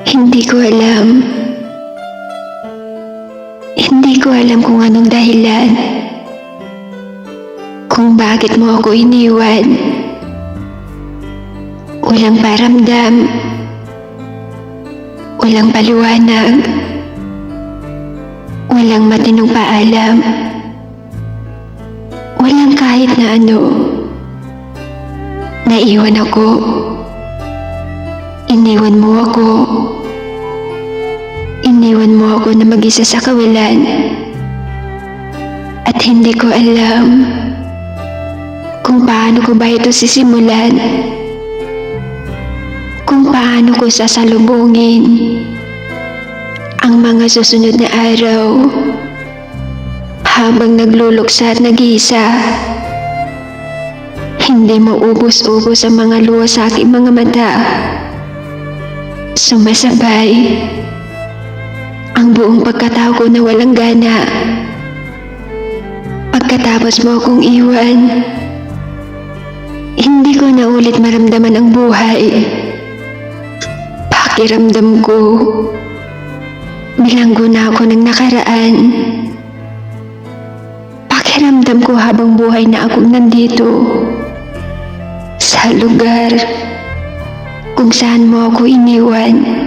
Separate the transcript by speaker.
Speaker 1: Hindi ko alam. Hindi ko alam kung anong dahilan. Kung bakit mo ako iniwan. Walang paramdam. Walang paliwanag. Walang matinong paalam. Walang kahit na ano. Naiwan ako. Iniwan mo ako. Iniwan mo ako na mag-isa sa kawalan. At hindi ko alam kung paano ko ba ito sisimulan. Kung paano ko sasalubungin ang mga susunod na araw habang nagluluksa at nag-iisa. Hindi maubos-ubos ang mga luha sa aking mga mata. Sumasabay ang buong pagkatao ko na walang gana. Pagkatapos mo akong iwan, hindi ko na ulit maramdaman ang buhay. Pakiramdam ko, bilanggo na ako ng nakaraan. Pakiramdam ko habang buhay na akong nandito sa lugar kung saan mo ako iniwan.